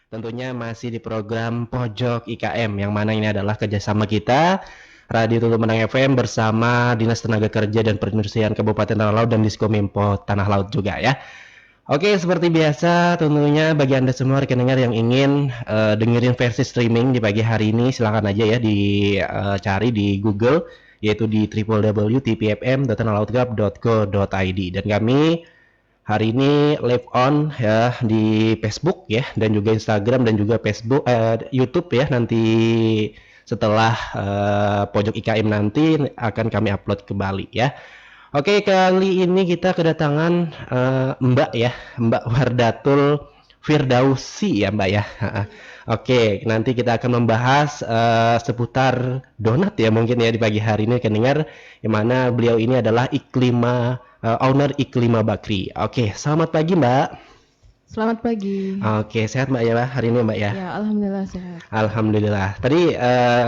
Tentunya masih di program Pojok IKM yang mana ini adalah kerjasama kita Radio Tulu Menang FM bersama Dinas Tenaga Kerja dan Perindustrian Kabupaten Tanah Laut dan Diskominfo Tanah Laut juga ya. Oke, seperti biasa tentunya bagi Anda semua rekan dengar yang ingin dengerin versi streaming di pagi hari ini silakan aja ya dicari di Google yaitu di www.tpfm.tanahalautgap.co.id dan kami hari ini live on ya di Facebook ya dan juga Instagram dan juga Facebook YouTube ya nanti setelah Pojok IKM nanti akan kami upload kembali ya. Oke, kali ini kita kedatangan Mbak ya, Mbak Wardatul Firdausi ya Mbak ya. Oke, nanti kita akan membahas seputar donat ya mungkin ya di pagi hari ini akan dengar yang mana beliau ini adalah owner Iklima Bakri. Oke, selamat pagi Mbak. Selamat pagi. Oke, sehat Mbak ya hari ini Mbak ya? Ya, alhamdulillah sehat. Alhamdulillah. Tadi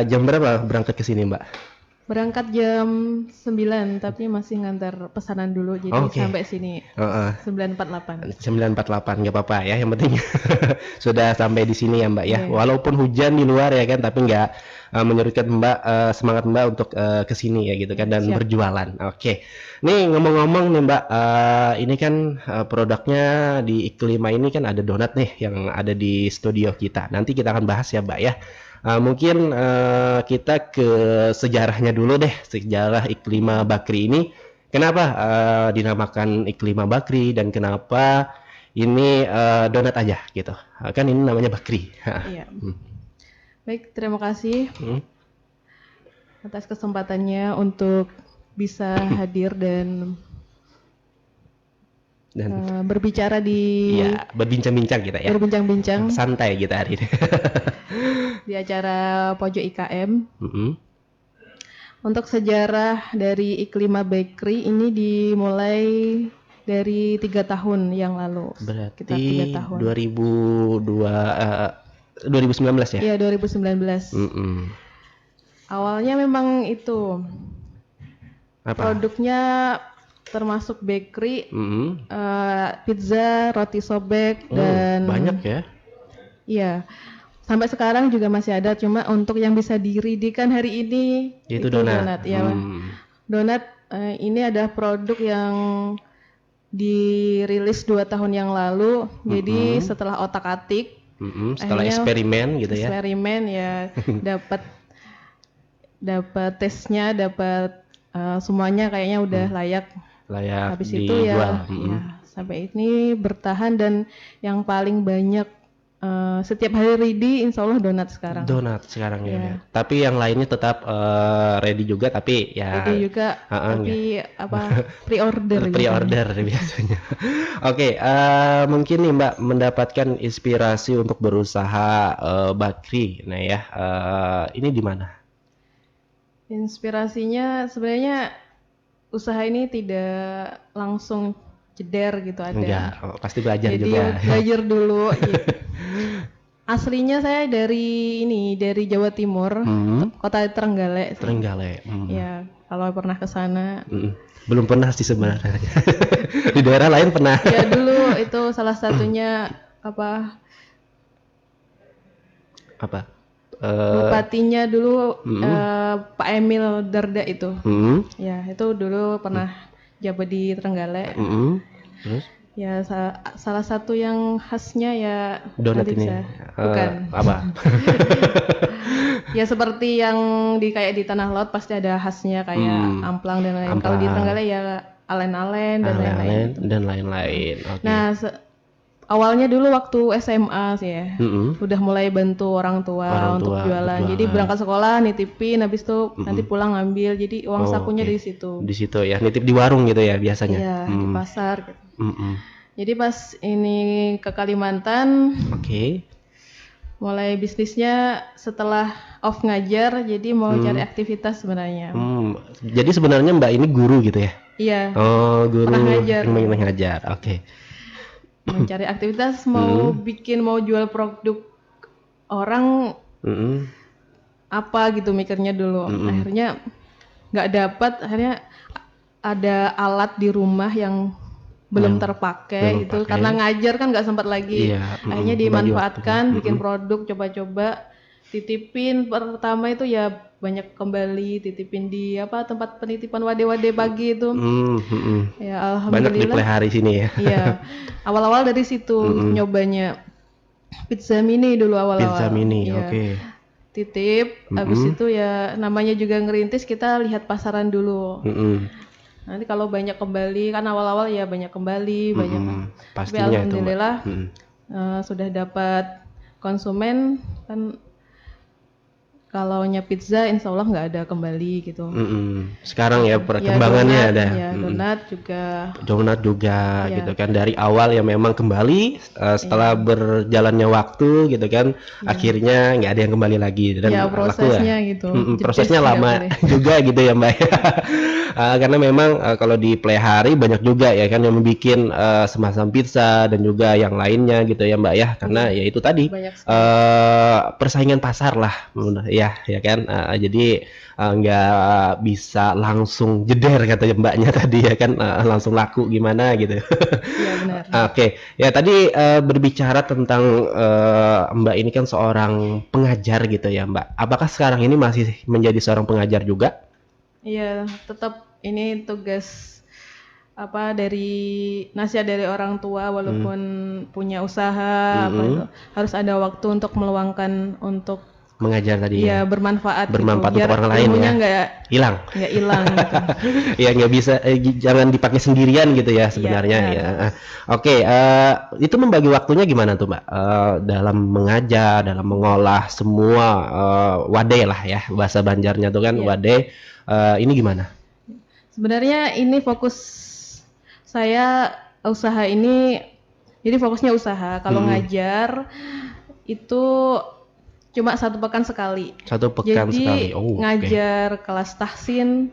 jam berapa berangkat ke sini Mbak? Berangkat jam 9 tapi masih ngantar pesanan dulu jadi sampai sini 9.48. 9.48 nggak apa-apa ya, yang penting sudah sampai di sini ya Mbak ya. Yeah. Walaupun hujan di luar ya kan, tapi nggak menyurutkan Mbak semangat Mbak untuk ke sini ya gitu kan dan berjualan. Oke. Nih ngomong-ngomong nih Mbak, ini kan produknya di Iklima ini kan ada donat nih yang ada di studio kita. Nanti kita akan bahas ya Mbak ya. Mungkin kita ke sejarahnya dulu deh, sejarah Iklima Bakri ini. Kenapa dinamakan Iklima Bakri dan kenapa ini donat aja gitu? Kan ini namanya Bakri. Iya. Baik, terima kasih atas kesempatannya untuk bisa hadir dan berbicara berbincang-bincang kita ya. Berbincang-bincang. Santai kita hari ini. Di acara Pojok IKM. Untuk sejarah dari Iklima Bakery ini dimulai dari 3 tahun yang lalu. Berarti 3 tahun. 2019 ya? Iya, 2019. Awalnya memang itu produknya termasuk bakery, pizza, roti sobek dan banyak ya? Iya. Sampai sekarang juga masih ada, cuma untuk yang bisa diridikan hari ini itu donat. Ya. Donat ini ada produk yang dirilis 2 tahun yang lalu. Jadi setelah otak-atik, setelah eksperimen gitu ya. Eksperimen ya dapat tesnya, dapat semuanya kayaknya udah layak. Habis itu ya sampai ini bertahan dan yang paling banyak setiap hari ready insya Allah donat sekarang. Donat sekarang ya. Tapi yang lainnya tetap ready juga tapi ya. Ready juga tapi pre-order. Pre-order biasanya. Oke, mungkin nih Mbak mendapatkan inspirasi untuk berusaha bakri. Nah ya, ini di mana? Inspirasinya sebenarnya usaha ini tidak langsung jeder gitu ada. Enggak, pasti belajar jadi, juga. Jadi belajar dulu. Gitu. Aslinya saya dari Jawa Timur, kota Trenggalek. Trenggalek. Ya, kalau pernah ke sana. Belum pernah sih sebenarnya. Di daerah lain pernah. Ya dulu itu salah satunya bupatinya dulu Pak Emil Dardak itu. Ya, itu dulu pernah jabat di Trenggalek. Terus? Ya salah satu yang khasnya ya donat ini. Bukan. Apa? Ya seperti yang kayak di Tanah Laut pasti ada khasnya kayak amplang dan lain-lain. Kalau di Trenggalek ya alen-alen dan lain-lain. Okay. Nah awalnya dulu waktu SMA sih ya, udah mulai bantu orang tua untuk jualan. Jadi berangkat sekolah nitipin, habis itu nanti pulang ngambil. Jadi uang sakunya dari situ. Di situ ya, nitip di warung gitu ya biasanya. Iya di pasar. Gitu. Jadi pas ini ke Kalimantan, mulai bisnisnya setelah off ngajar, jadi mau cari aktivitas sebenarnya. Jadi sebenarnya Mbak ini guru gitu ya? Iya. Oh guru. Pernah ngajar. Oke. Mencari aktivitas mau jual produk orang apa gitu mikirnya dulu. Akhirnya nggak dapat, akhirnya ada alat di rumah yang belum terpakai itu karena ngajar kan nggak sempat lagi. Akhirnya dimanfaatkan, bikin produk, coba-coba, titipin. Pertama itu ya banyak kembali, titipin di tempat penitipan wade-wade pagi itu. Ya alhamdulillah. Banyak dipelihara di sini ya. Iya. Awal-awal dari situ nyobanya pizza mini dulu awal-awal. Pizza mini, oke. Titip, habis itu ya namanya juga ngerintis, kita lihat pasaran dulu. Nanti kalau banyak kembali, kan awal-awal ya banyak kembali, banyak. Tapi alhamdulillah sudah dapat konsumen kan. Kalau pizza insya Allah nggak ada kembali gitu. Sekarang ya perkembangannya donat, ada. Ya, donat juga ya. Gitu kan, dari awal ya memang kembali, setelah berjalannya waktu gitu kan, akhirnya nggak ada yang kembali lagi dan ya, prosesnya gitu. Prosesnya lama juga gitu ya Mbak. Karena memang kalau di Plehari banyak juga ya kan yang membuat semacam pizza dan juga yang lainnya gitu ya Mbak ya, karena ya itu tadi persaingan pasar lah ya kan, jadi nggak bisa langsung jeder kata Mbaknya tadi ya kan, langsung laku gimana gitu. Iya benar. Oke, ya tadi berbicara tentang Mbak ini kan seorang pengajar gitu ya Mbak. Apakah sekarang ini masih menjadi seorang pengajar juga? Iya, tetap ini tugas dari nasihat dari orang tua, walaupun punya usaha itu harus ada waktu untuk meluangkan untuk mengajar tadi ya, bermanfaat gitu. Untuk biar orang lain ya, nggak hilang gitu. Ya nggak bisa jangan dipakai sendirian gitu ya sebenarnya ya. Oke, itu membagi waktunya gimana tuh Mbak, dalam mengajar, dalam mengolah semua wade lah ya, bahasa Banjarnya tuh kan wade, ini gimana? Sebenarnya ini fokus saya usaha ini, jadi fokusnya usaha. Kalau ngajar itu cuma 1 pekan sekali. 1 pekan sekali. Ngajar kelas tahsin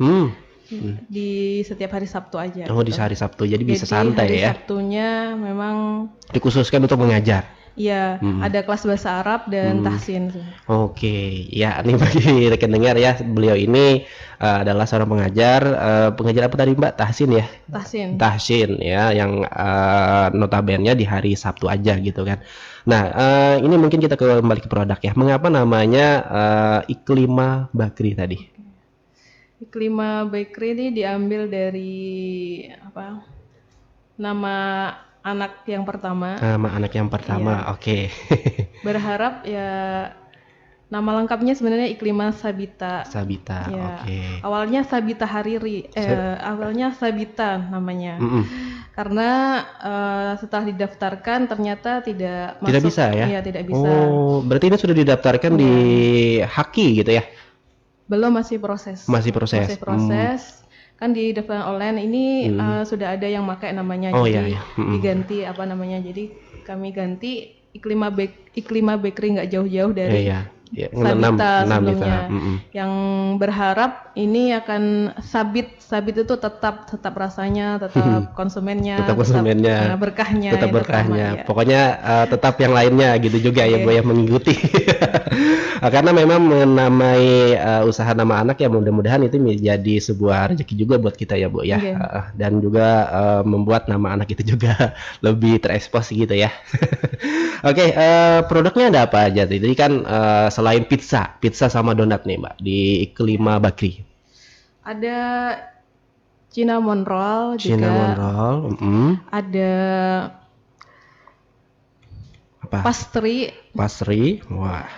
di setiap hari Sabtu aja. Di hari Sabtu, jadi bisa santai hari ya. Sabtunya memang dikhususkan untuk mengajar. Iya, ada kelas bahasa Arab dan tahsin. Oke, ya ini bagi rekan dengar ya, beliau ini adalah seorang pengajar. Pengajar apa tadi Mbak? Tahsin ya? Tahsin ya, yang notabene di hari Sabtu aja gitu kan. Nah, ini mungkin kita kembali ke produk ya. Mengapa namanya Iklima Bakri tadi? Iklima Bakri ini diambil dari nama anak yang pertama. Oke. Berharap ya, nama lengkapnya sebenarnya Iklima Sabita. Ya. Oke. Awalnya Sabita Hariri, awalnya Sabita namanya. Karena setelah didaftarkan ternyata tidak masuk. Tidak bisa ya? Iya, tidak bisa. Oh, berarti ini sudah didaftarkan di Haki gitu ya? Belum, masih proses. Kan di daftar online ini sudah ada yang pakai namanya, jadi diganti jadi kami ganti Iklima Bakery, nggak jauh-jauh dari Sabita sebelumnya. Yang berharap ini akan sabit itu tetap rasanya, tetap konsumennya, berkahnya. Pokoknya tetap yang lainnya gitu juga ya Bu ya, mengikuti. Karena memang menamai usaha nama anak ya, mudah-mudahan itu menjadi sebuah rezeki juga buat kita ya Bu ya. Dan juga membuat nama anak itu juga lebih terekspos gitu ya. Oke, produknya ada apa aja? Jadi kan selain pizza sama donat nih Mbak di Iklima Bakri. Ada cinnamon roll juga. Ada apa? Pastry. Wah.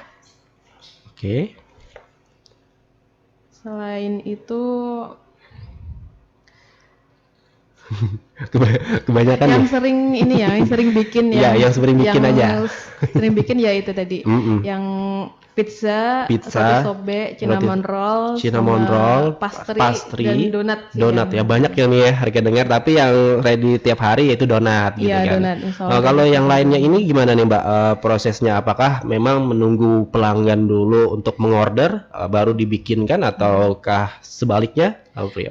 Oke. Selain itu kebanyakan yang sering bikin yang sering bikin sering bikin ya itu tadi. Yang pizza, roti sobek, cinnamon roll, pastry dan donat ya. Banyak yang nih ya harga dengar, tapi yang ready tiap hari yaitu donat gitu kan. Kalau yang lainnya ini gimana nih Mbak, prosesnya? Apakah memang menunggu pelanggan dulu untuk mengorder baru dibikinkan, ataukah sebaliknya?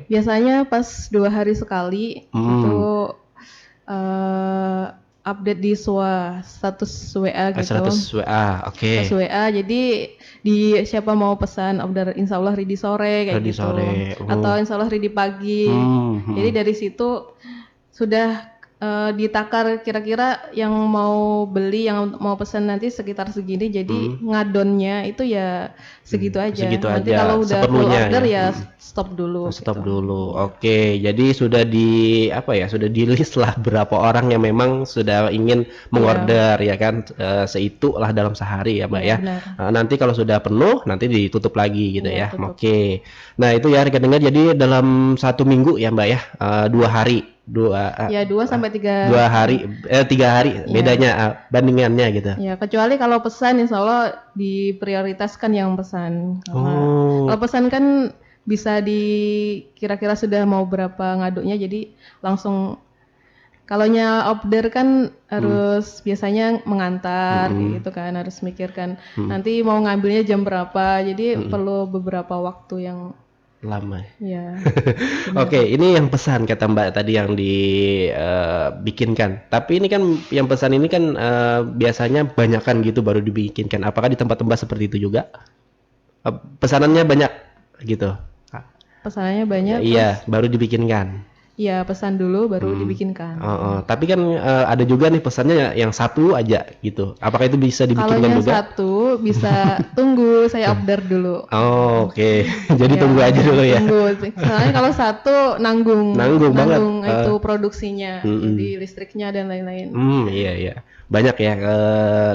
Biasanya pas 2 hari sekali itu update di status WA gitu. Status WA, oke. Status WA, jadi siapa mau pesan order, insya Allah ready sore kayak gitu. Atau insya Allah ready pagi. Jadi dari situ sudah ditakar kira-kira yang mau beli, yang mau pesan nanti sekitar segini, jadi ngadonnya itu ya segitu aja. Segitu Nanti aja, kalau udah full seperlunya order ya. ya stop dulu. Stop gitu. dulu. Oke, jadi sudah sudah di list lah berapa orang yang memang sudah ingin mengorder ya kan, seitu lah dalam sehari ya Mbak ya. Benar. Nanti kalau sudah penuh nanti ditutup lagi gitu ya. Tutup. Oke. Nah itu ya rekan dengar, jadi dalam 1 minggu ya Mbak ya, 2 hari. 2 sampai 3 hari 3 hari bedanya bandingannya gitu. Ya, kecuali kalau pesan insya Allah diprioritaskan yang pesan. Kalau pesan kan bisa kira-kira sudah mau berapa ngaduknya, jadi langsung. Kalaunya order kan harus biasanya mengantar gitu kan, harus mikirkan nanti mau ngambilnya jam berapa, jadi perlu beberapa waktu yang lama. Ya. Oke, ini yang pesan kata Mbak tadi yang dibikinkan. Tapi ini kan yang pesan ini kan biasanya banyakan gitu baru dibikinkan. Apakah di tempat-tempat seperti itu juga? Pesanannya banyak gitu. Pesanannya banyak. Iya, baru dibikinkan. Iya, pesan dulu baru dibikinkan. Tapi kan ada juga nih pesannya yang satu aja gitu. Apakah itu bisa dibikinkan juga? Kalau satu bisa tunggu, saya order dulu. Oke. Jadi tunggu aja dulu ya. Tunggu. Soalnya kalau satu nanggung banget itu produksinya, jadi listriknya dan lain-lain. Iya. Banyak ya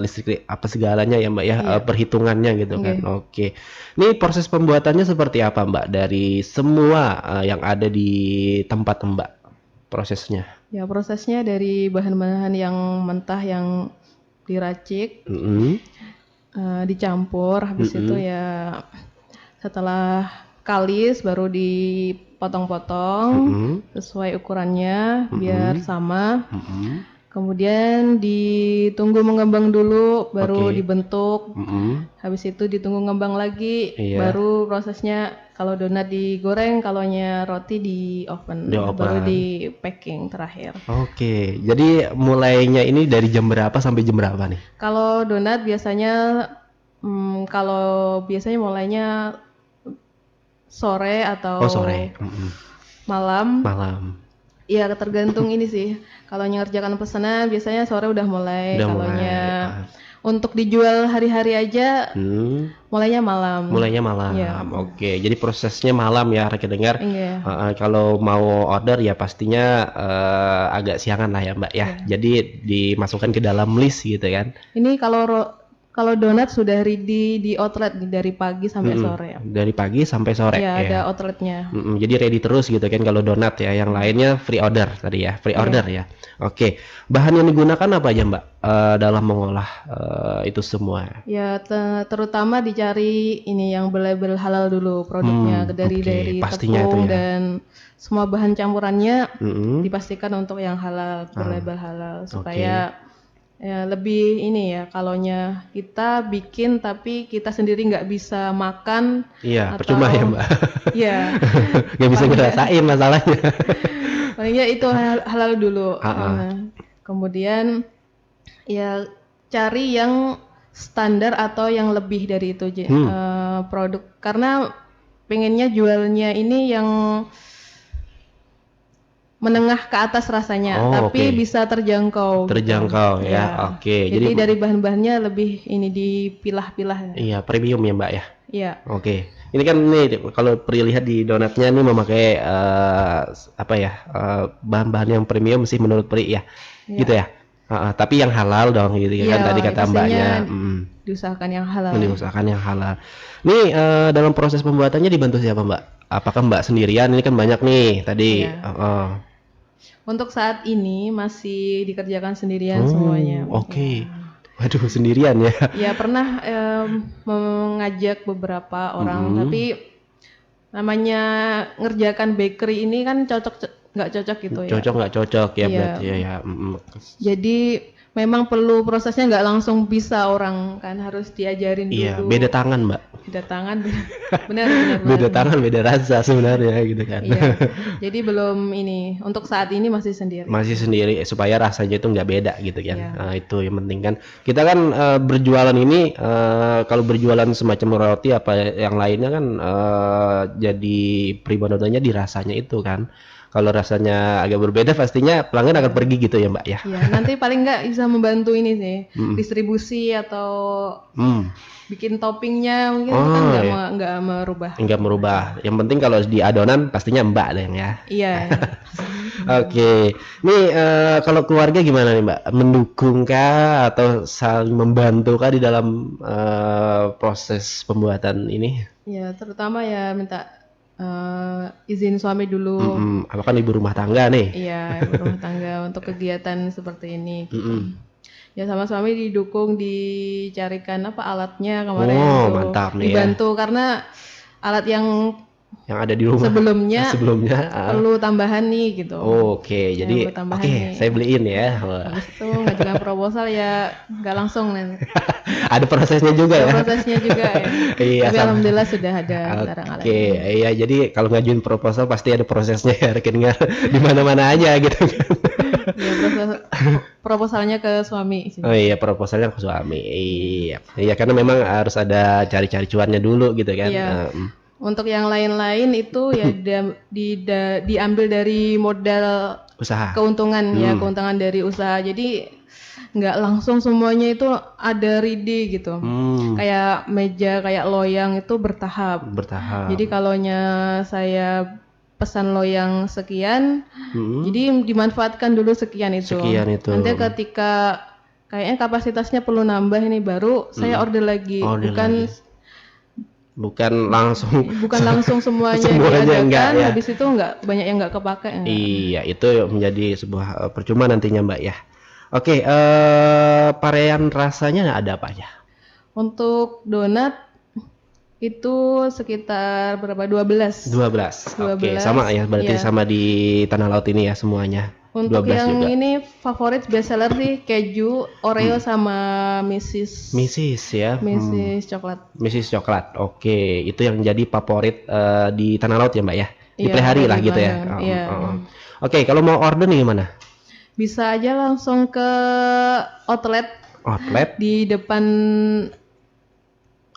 listrik apa segalanya ya Mbak ya, perhitungannya gitu kan. Oke. Ini proses pembuatannya seperti apa Mbak dari semua yang ada di tempat Mbak prosesnya? Ya, prosesnya dari bahan-bahan yang mentah yang diracik, dicampur, habis itu ya setelah kalis baru dipotong-potong sesuai ukurannya biar sama. Kemudian ditunggu mengembang dulu, baru dibentuk. Habis itu ditunggu ngembang lagi, baru prosesnya kalau donat digoreng, kalaunya roti di oven. Baru di packing terakhir. Oke, jadi mulainya ini dari jam berapa sampai jam berapa nih? Kalau donat biasanya, mulainya sore atau malam. Ya tergantung ini sih. Kalau ngerjakan pesanan biasanya sore udah mulai. Untuk dijual hari-hari aja mulainya malam. Ya. Oke, jadi prosesnya malam ya rekan dengar. Kalau mau order ya pastinya agak siangan lah ya Mbak ya. Jadi dimasukkan ke dalam list gitu kan. Ini kalau donat sudah ready di outlet dari pagi sampai sore ya. Dari pagi sampai sore ya. Ada outletnya. Jadi ready terus gitu kan kalau donat ya. Yang lainnya free order tadi ya, order ya. Oke. Bahan yang digunakan apa aja Mbak dalam mengolah itu semua? Ya terutama dicari ini yang berlabel halal dulu produknya, dari tepung dan semua bahan campurannya dipastikan untuk yang halal, berlabel halal supaya ya lebih ini ya, kalaunya kita bikin tapi kita sendiri nggak bisa makan. Iya, percuma ya Mbak. Iya. Nggak bisa ngerasain masalahnya. Palingnya itu halal dulu. Kemudian ya cari yang standar atau yang lebih dari itu produk, karena pengennya jualnya ini yang menengah ke atas rasanya, tapi bisa terjangkau. Terjangkau gitu. Ya. Oke. Jadi dari bahan-bahannya lebih ini dipilah-pilah. Iya, premium ya Mbak ya. Iya. Oke. Ini kan nih kalau lihat di donatnya nih memakai bahan-bahan yang premium sih menurut Pri ya. Gitu ya. Tapi yang halal dong gitu kan tadi kata Mbaknya. Diusahakan yang halal. Diusahakan yang halal. Nih dalam proses pembuatannya dibantu siapa Mbak? Apakah Mbak sendirian? Ini kan banyak nih tadi. Untuk saat ini masih dikerjakan sendirian semuanya. Oke. Waduh, sendirian ya? Ya pernah mengajak beberapa orang, tapi namanya ngerjakan bakery ini kan nggak cocok gitu ya. Nggak cocok ya berarti ya. Jadi memang perlu prosesnya, nggak langsung bisa orang kan, harus diajarin dulu. Iya, beda tangan Mbak. Beda tangan, benar. Beda tangan, beda rasa sebenarnya gitu kan. Iya. Jadi belum ini, untuk saat ini masih sendiri. Masih sendiri supaya rasanya itu nggak beda gitu kan. Nah, itu yang penting kan. Kita kan berjualan ini kalau berjualan semacam roti apa yang lainnya kan jadi primadonanya di rasanya itu kan. Kalau rasanya agak berbeda pastinya pelanggan akan pergi gitu ya Mbak ya. Iya, nanti paling nggak bisa membantu ini sih, distribusi atau bikin toppingnya mungkin itu kan nggak merubah. Nggak merubah. Yang penting kalau di adonan pastinya Mbak deh ya. Iya. Oke. Nih kalau keluarga gimana nih Mbak? Mendukung kah atau saling membantu kah di dalam proses pembuatan ini? Ya, terutama ya minta izin suami dulu. Apa kan ibu rumah tangga nih? Iya, ibu rumah tangga untuk kegiatan seperti ini. Gitu. Ya sama suami didukung, dicarikan apa alatnya kemarin itu mantap nih dibantu ya. Karena alat yang ada di rumah sebelumnya perlu tambahan nih gitu. Oke, jadi saya beliin ya. Habis itu ngajukan proposal ya nggak langsung nih. Ada prosesnya juga ya. Prosesnya juga ya. Iya. Tapi alhamdulillah sudah ada barang alat. Oke, iya jadi kalau ngajuin proposal pasti ada prosesnya ya, rekeningnya di mana-mana aja gitu kan. Iya, proposalnya ke suami. Oh iya, proposalnya ke suami. Iya, karena memang harus ada cari-cari cuannya dulu gitu kan. Iya. Untuk yang lain-lain itu ya diambil dari modal usaha. Keuntungan ya, keuntungan dari usaha. Jadi nggak langsung semuanya itu ada ready gitu. Kayak meja, kayak loyang itu bertahap. Jadi kalaunya saya pesan loyang sekian, jadi dimanfaatkan dulu sekian itu. Nanti ketika kayaknya kapasitasnya perlu nambah ini baru saya order lagi. Bukan langsung semuanya diadakan ya. Habis itu banyak yang nggak kepakai. Iya, itu menjadi sebuah percuma nantinya Mbak ya. Oke, varian rasanya ada apa aja? Untuk donat itu sekitar berapa? 12. Oke, sama ya, berarti sama di Tanah Laut ini ya semuanya. Untuk yang juga. Ini favorit bestseller sih keju, Oreo sama Mrs. ya. Mrs. Coklat. Oke, itu yang jadi favorit di Tanah Laut ya Mbak ya. Dipelihari lah gitu ya. Oke, kalau mau order nih gimana? Bisa aja langsung ke outlet di depan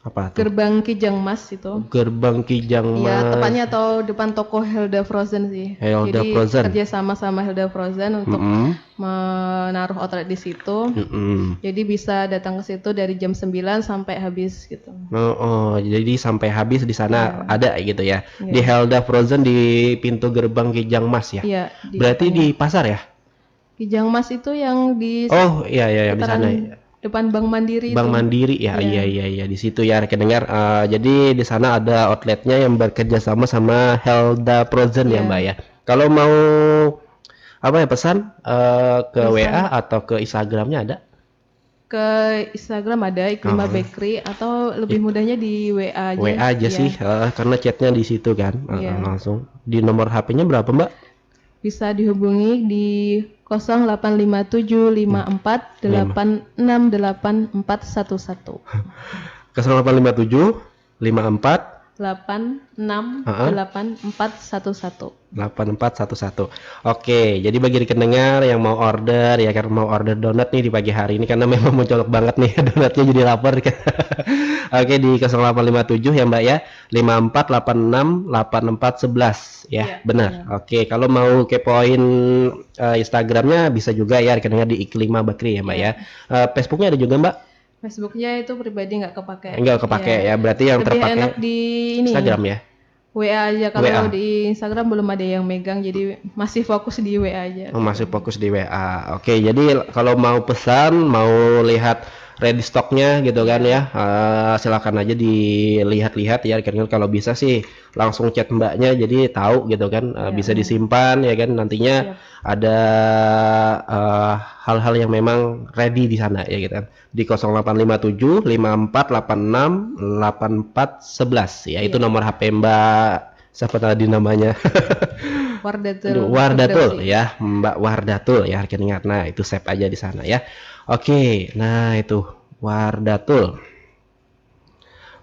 apa tuh? Gerbang Kijang Mas itu. Gerbang Kijang Mas. Ya, tepatnya atau depan toko Helda Frozen sih. Jadi kerja sama Helda Frozen untuk menaruh outlet di situ. Jadi bisa datang ke situ dari jam 9 sampai habis gitu. Jadi sampai habis di sana ada gitu ya. Di Helda Frozen di pintu gerbang Kijang Mas ya. Iya. Berarti di pasar ya? Kijang Mas itu yang di iya di sana ya. Depan Bank Mandiri. Bank Mandiri ya. Iya di situ ya rekan dengar. Jadi di sana ada outletnya yang bekerja sama Helda Frozen ya Mbak ya. Kalau mau pesan ke WA atau ke Instagramnya ada? Ke Instagram ada Iklima Bakery atau lebih mudahnya di WA aja. WA aja sih, karena chatnya di situ kan. Langsung. Di nomor HP-nya berapa Mbak? Bisa dihubungi di 085754868411. 085754868411. Oke, jadi bagi pendengar yang mau order ya, karena mau order donat nih di pagi hari ini karena memang mencolok banget nih donatnya, jadi lapar kan. Oke, di 0857 ya Mbak ya, 54868411 ya, benar. Oke, kalau mau kepoin Instagramnya bisa juga ya, rekeningnya di Iklima Bakery ya Mbak ya. Facebooknya ada juga Mbak? Facebooknya itu pribadi nggak kepake. Ya, berarti yang lebih terpakai enak di ini Instagram ya. WA aja, kalau di Instagram belum ada yang megang, jadi masih fokus di WA aja. Masih fokus di WA. Oke, jadi kalau mau pesan, mau lihat ready stocknya gitu kan ya, silakan aja dilihat-lihat ya. Kalau bisa sih langsung chat mbaknya, jadi tahu gitu kan, bisa disimpan ya kan, nantinya ada hal-hal yang memang ready di sana ya gitu kan. Di 0857 5486 8411 ya, itu nomor HP Mbak siapa tadi namanya? Wardatul ya, Mbak Wardatul ya, ingat. Nah, itu save aja di sana ya. Oke, nah itu Wardatul.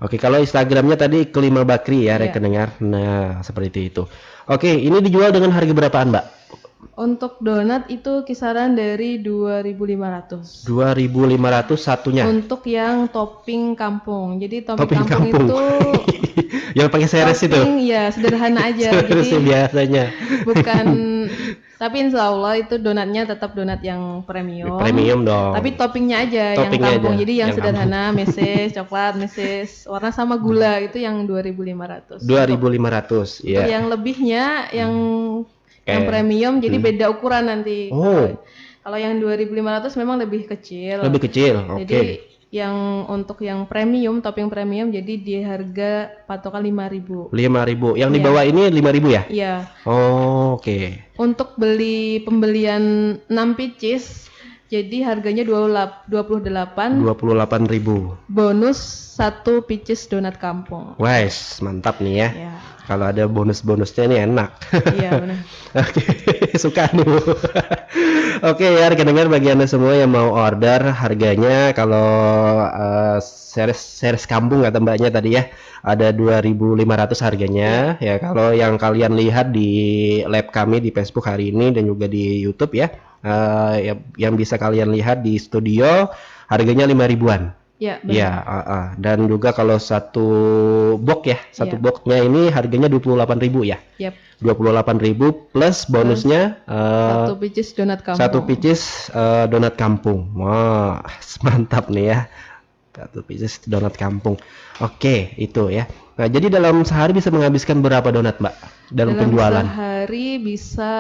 Oke, kalau Instagramnya tadi Iklima Bakery ya, rekan dengar. Nah, seperti itu. Oke, ini dijual dengan harga berapaan, Mbak? Untuk donat itu kisaran dari 2.500. 2.500 satunya. Untuk yang topping kampung. Jadi Topping kampung itu yang pakai seres itu. Ya sederhana aja. Seres Jadi biasanya. Bukan tapi insya Allah itu donatnya tetap donat yang premium. Premium dong. Tapi toppingnya aja yang kampung. Jadi yang sederhana, meses, coklat, meses, warna sama gula itu yang 2.500. 2.500. Untuk yang lebihnya yang premium jadi beda ukuran nanti. Kalau yang 2.500 memang lebih kecil. Lebih kecil. Oke. Jadi yang untuk yang premium, topping premium jadi di harga patokan 5.000. 5.000. Yang di bawah ini 5.000 ya? Iya. Oke. Untuk pembelian 6 pieces jadi harganya 28.000. Bonus 1 pieces donat kampung. Wes, mantap nih ya. Kalau ada bonus-bonusnya ini enak. Iya benar. Oke, suka nih Bu. Oke ya, rekan-rekan bagi Anda semua yang mau order harganya kalau series kampung kata Mbaknya tadi ya, ada 2.500 harganya. Ya, kalau yang kalian lihat di live kami di Facebook hari ini dan juga di YouTube ya, yang bisa kalian lihat di studio harganya 5.000-an. Ya, dan juga kalau satu box ya, satu boxnya ini harganya 28.000 ya. 28.000 plus bonusnya 1 pieces donat kampung. 1 pieces donat kampung. Wah, mantap nih ya. 1 pieces donat kampung. Oke, itu ya. Nah, jadi dalam sehari bisa menghabiskan berapa donat, Mbak? Dalam penjualan? Dalam sehari bisa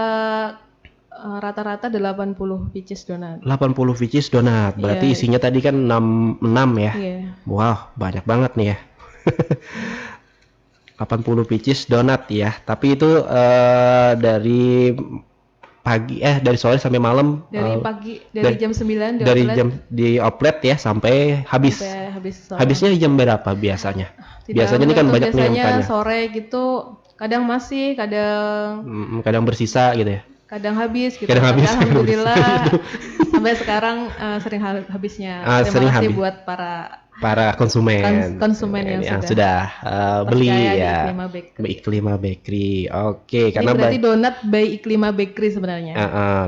rata-rata 80 pieces donat. 80 pieces donat. Berarti isinya tadi kan 6 ya. Wah, banyak banget nih ya. 80 pieces donat ya. Tapi itu dari pagi dari sore sampai malam. Dari pagi dari jam 9 dari jam di outlet ya sampai habis. Habisnya jam berapa biasanya? Biasanya ini kan banyak nih yang tanya. Sore gitu. Kadang masih, kadang bersisa gitu ya. Kadang habis gitu. Alhamdulillah sampai sekarang sering habisnya. Terima kasih buat para konsumen yang sudah beli ya di Iklima Bakery. Oke, karena berarti donat by Iklima Bakery sebenarnya.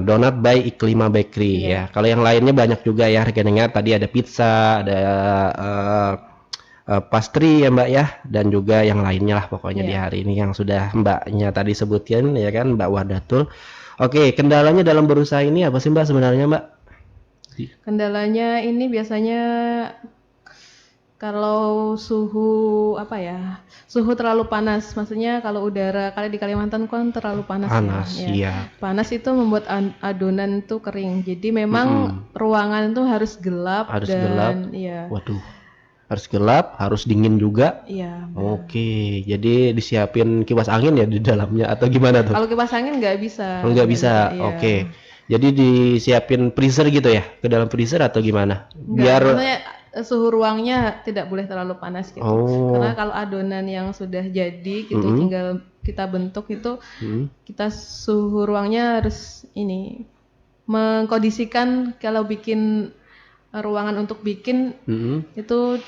Donat by Iklima Bakery ya. Kalau yang lainnya banyak juga ya rekan-rekan. Tadi ada pizza, ada pastry ya Mbak ya, dan juga yang lainnya lah pokoknya di hari ini yang sudah Mbaknya tadi sebutkan ya kan, Mbak Wahdatul. Oke, kendalanya dalam berusaha ini apa sih Mbak sebenarnya Mbak? Kendalanya ini biasanya kalau suhu suhu terlalu panas, maksudnya kalau udara kali di Kalimantan kan terlalu panas. Panas itu membuat adonan itu kering, jadi memang ruangan itu harus gelap. Waduh, harus gelap, harus dingin juga. Oke, jadi disiapin kipas angin ya di dalamnya atau gimana tuh? Kalau kipas angin nggak bisa. Nggak bisa. Oke. Jadi disiapin freezer gitu ya, ke dalam freezer atau gimana? Biar suhu ruangnya tidak boleh terlalu panas gitu. Karena kalau adonan yang sudah jadi gitu tinggal kita bentuk itu, kita suhu ruangnya harus mengkondisikan kalau bikin ruangan untuk bikin itu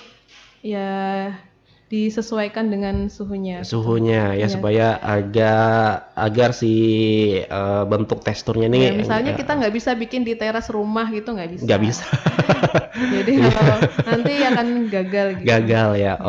ya disesuaikan dengan suhunya ya supaya agar si bentuk teksturnya nih misalnya kita nggak bisa bikin di teras rumah gitu, nggak bisa. Jadi kalau nanti akan gagal gitu. Ya.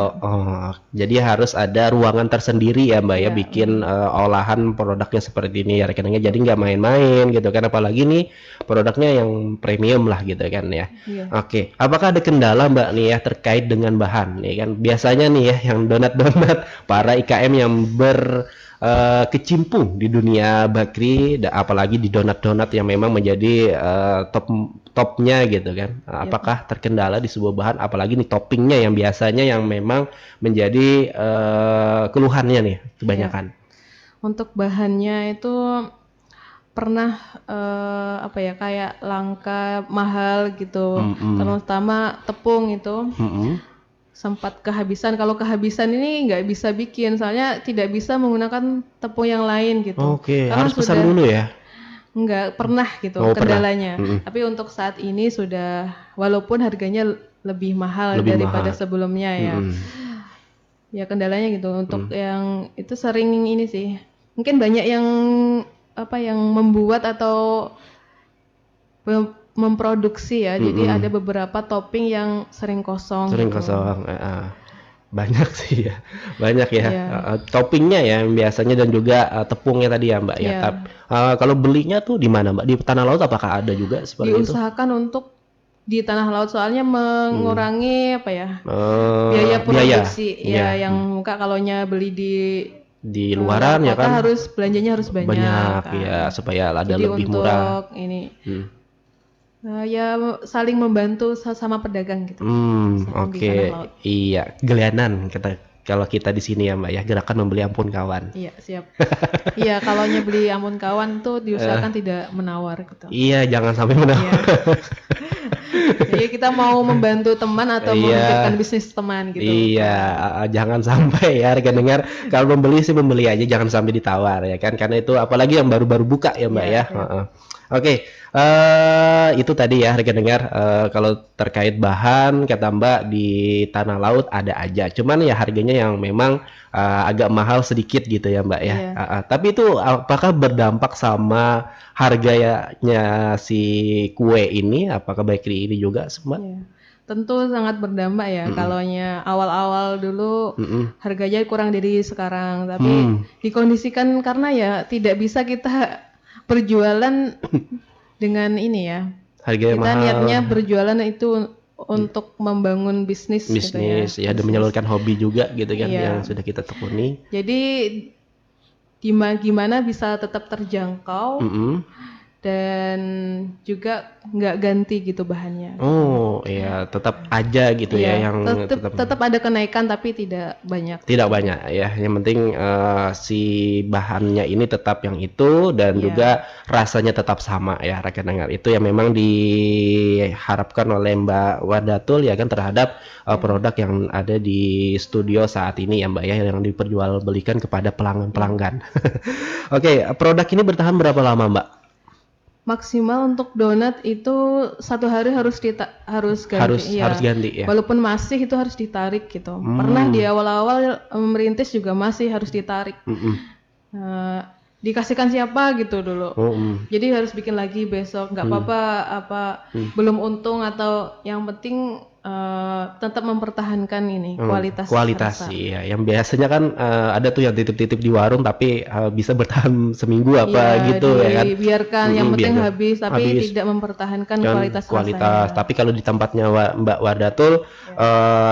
Jadi harus ada ruangan tersendiri ya Mbak ya bikin olahan produknya seperti ini ya rekan-rekan. Jadi nggak main-main gitu kan, apalagi nih produknya yang premium lah gitu kan ya. Oke, apakah ada kendala Mbak nih ya terkait dengan bahan nih kan? Biasanya nih ya yang donat-donat para IKM yang berkecimpung di dunia bakery, apalagi di donat-donat yang memang menjadi topnya gitu kan. Apakah terkendala di sebuah bahan, apalagi nih toppingnya yang biasanya yang memang menjadi keluhannya nih kebanyakan. Untuk bahannya itu pernah kayak langka, mahal gitu. Terutama tepung itu. Sempat kehabisan. Kalau kehabisan ini nggak bisa bikin, soalnya tidak bisa menggunakan tepung yang lain gitu. Oke, harus pesan dulu ya? Nggak pernah gitu kendalanya. Tapi untuk saat ini sudah, walaupun harganya lebih mahal daripada sebelumnya ya. Ya kendalanya gitu. Untuk yang itu sering ini sih, mungkin banyak yang yang membuat atau memproduksi ya. Jadi ada beberapa topping yang sering kosong. Sering gitu. kosong. Banyak sih ya, banyak ya. Toppingnya ya biasanya dan juga tepungnya tadi ya Mbak ya. Kalau belinya tuh di mana Mbak? Di Tanah Laut apakah ada juga seperti itu? Diusahakan untuk di Tanah Laut soalnya mengurangi biaya produksi yang muka kalaunya beli di luaran ya kan belanjanya harus banyak kan. Ya supaya ada jadi lebih untuk murah ini ya saling membantu sama pedagang gitu. Oke. Iya, gelianan kalau kita di sini ya Mbak ya, gerakan membeli ampun kawan. Iya, siap. Iya, kalaunya beli ampun kawan tuh diusahakan tidak menawar gitu. Iya, jangan sampai menawar. Jadi kita mau membantu teman atau memikirkan bisnis teman gitu. Iya, jangan sampai ya rekan dengar, kalau membeli sih membeli aja, jangan sampai ditawar ya kan, karena itu apalagi yang baru-baru buka ya Mbak ya. Oke, itu tadi ya rekan dengar, kalau terkait bahan kata Mbak di Tanah Laut ada aja, cuman ya harganya yang memang agak mahal sedikit gitu ya Mbak ya. Tapi itu apakah berdampak sama harganya si kue ini, apakah bakery ini juga Mbak? Tentu sangat berdampak ya. Kalaunya awal-awal dulu harganya kurang dari sekarang, tapi dikondisikan karena ya tidak bisa kita berjualan dengan ini ya. Harganya kita mahal. Niatnya berjualan itu untuk membangun bisnis gitu ya dan menyalurkan hobi juga gitu kan yang sudah kita tekuni. Jadi gimana bisa tetap terjangkau dan juga nggak ganti gitu bahannya. Iya, tetap aja gitu ya yang tetap ada kenaikan tapi tidak banyak. Tidak banyak ya. Yang penting si bahannya ini tetap yang itu dan juga rasanya tetap sama ya rekan dengar. Itu yang memang diharapkan oleh Mbak Wardatul ya kan terhadap produk yang ada di studio saat ini ya Mbak ya, yang diperjualbelikan kepada pelanggan-pelanggan. Oke, produk ini bertahan berapa lama Mbak? Maksimal untuk donat itu 1 hari harus ganti. Harus ganti ya. Walaupun masih itu harus ditarik gitu. Pernah di awal-awal merintis juga masih harus ditarik. Dikasihkan siapa gitu dulu. Jadi harus bikin lagi besok. Nggak apa-apa belum untung atau yang penting tetap mempertahankan ini kualitas iya. Yang biasanya kan ada tuh yang titip-titip di warung tapi bisa bertahan seminggu gitu ya kan. Biarkan yang penting habis tapi tidak mempertahankan kualitas. Tapi kalau di tempatnya Mbak Wardatul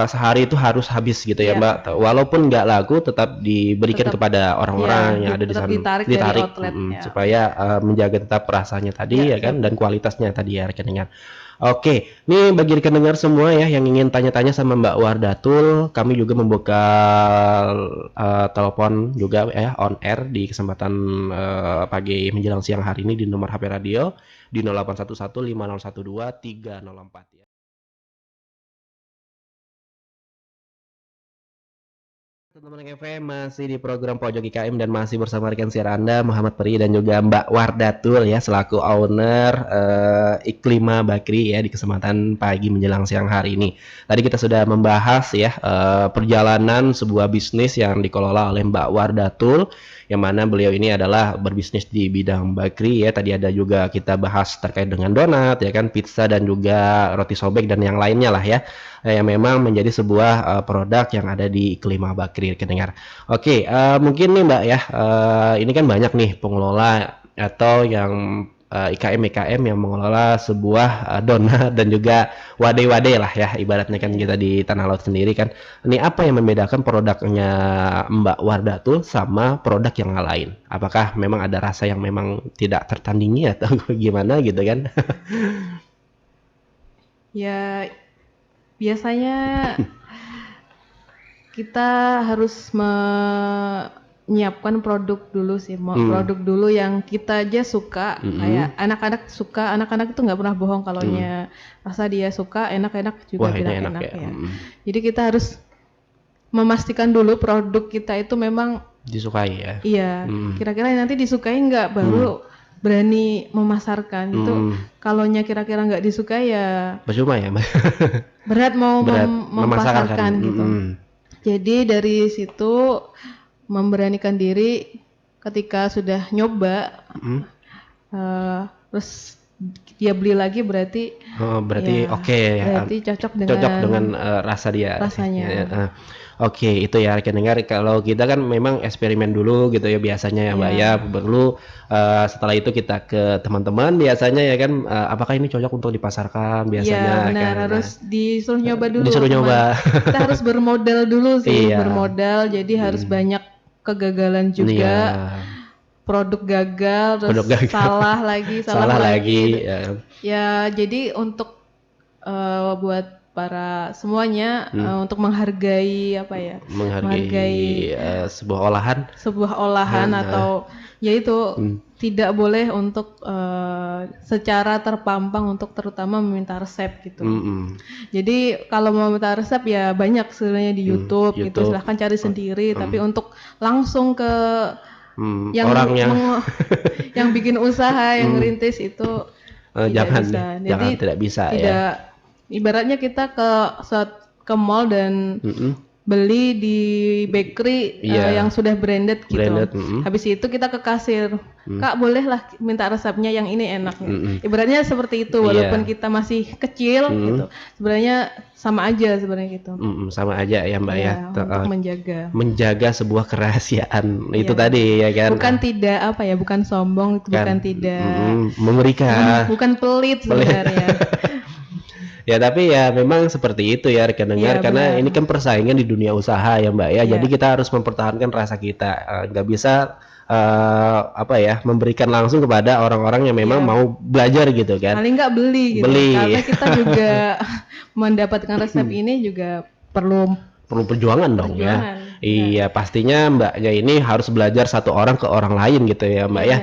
sehari itu harus habis gitu ya Mbak. Walaupun nggak laku tetap diberikan kepada orang-orang yang ada di sana, ditarik supaya menjaga tetap rasanya tadi ya kan dan kualitasnya tadi ya rekan dengar. Oke, nih bagi rekan dengar semua ya yang ingin tanya-tanya sama Mbak Wardatul, kami juga membuka telepon juga ya on air di kesempatan pagi menjelang siang hari ini di nomor HP radio di 0811 5012 304 ya. Teman-teman FM masih di program Pojok IKM dan masih bersama rekan siar Anda Muhammad Peri dan juga Mbak Wardatul ya selaku owner Iklima Bakery ya di kesempatan pagi menjelang siang hari ini. Tadi kita sudah membahas ya perjalanan sebuah bisnis yang dikelola oleh Mbak Wardatul yang mana beliau ini adalah berbisnis di bidang bakery ya. Tadi ada juga kita bahas terkait dengan donat ya kan, pizza dan juga roti sobek dan yang lainnya lah ya. Yang memang menjadi sebuah produk yang ada di Iklima Bakery dengar. Oke, mungkin nih Mbak ya, ini kan banyak nih pengelola atau yang IKM yang mengelola sebuah donat dan juga wadai-wadai lah ya ibaratnya kan kita di Tanah Laut sendiri kan. Ini apa yang membedakan produknya Mbak Wardatul sama produk yang lain? Apakah memang ada rasa yang memang tidak tertandingi atau gimana gitu kan? Ya biasanya kita harus menyiapkan produk dulu sih, produk dulu yang kita aja suka. Kayak anak-anak suka, anak-anak itu nggak pernah bohong kalaunya rasa dia suka, enak-enak juga bilang enak ya. Jadi kita harus memastikan dulu produk kita itu memang disukai ya. Iya, kira-kira nanti disukai nggak baru berani memasarkan. Itu kalaunya kira-kira nggak disukai ya percuma ya. berat mau memasarkan gitu. Jadi dari situ memberanikan diri ketika sudah nyoba terus dia beli lagi berarti ya, oke ya, berarti cocok dengan rasa dia rasanya ya, oke, itu ya rekan dengar, kalau kita kan memang eksperimen dulu gitu ya biasanya ya Mbak ya, perlu setelah itu kita ke teman-teman biasanya ya kan, apakah ini cocok untuk dipasarkan biasanya benar, kan. harus disuruh nyoba dulu. Disuruh nyoba. Kita harus bermodal dulu sih, Iya. bermodal, jadi harus banyak kegagalan juga. Produk gagal, terus salah lagi. Ya, jadi untuk buat para semuanya untuk menghargai sebuah olahan atau yaitu tidak boleh untuk secara terpampang untuk terutama meminta resep gitu. Jadi kalau mau minta resep ya banyak sebenarnya di YouTube gitu, silahkan cari sendiri. Tapi untuk langsung ke yang bikin usaha, yang rintis itu tidak bisa. Ibaratnya kita ke mall dan beli di bakery yang sudah branded gitu. Habis itu kita ke kasir, Kak bolehlah minta resepnya yang ini enak. Ibaratnya seperti itu, walaupun kita masih kecil gitu. Sebenarnya sama aja sebenarnya gitu. Sama aja ya Mbak ya. Untuk menjaga sebuah kerahasiaan itu tadi ya kan. Bukan sombong, bukan tidak memberikan. Bukan pelit sebenarnya. Ya tapi ya memang seperti itu ya rekan dengar, karena ini kan persaingan di dunia usaha ya Mbak ya. Jadi kita harus mempertahankan rasa kita, nggak bisa memberikan langsung kepada orang-orang yang memang mau belajar gitu kan. Paling nggak beli gitu. Karena kita juga mendapatkan resep ini juga perlu perjuangan dong ya. Iya, pastinya Mbaknya ini harus belajar satu orang ke orang lain gitu ya Mbak ya.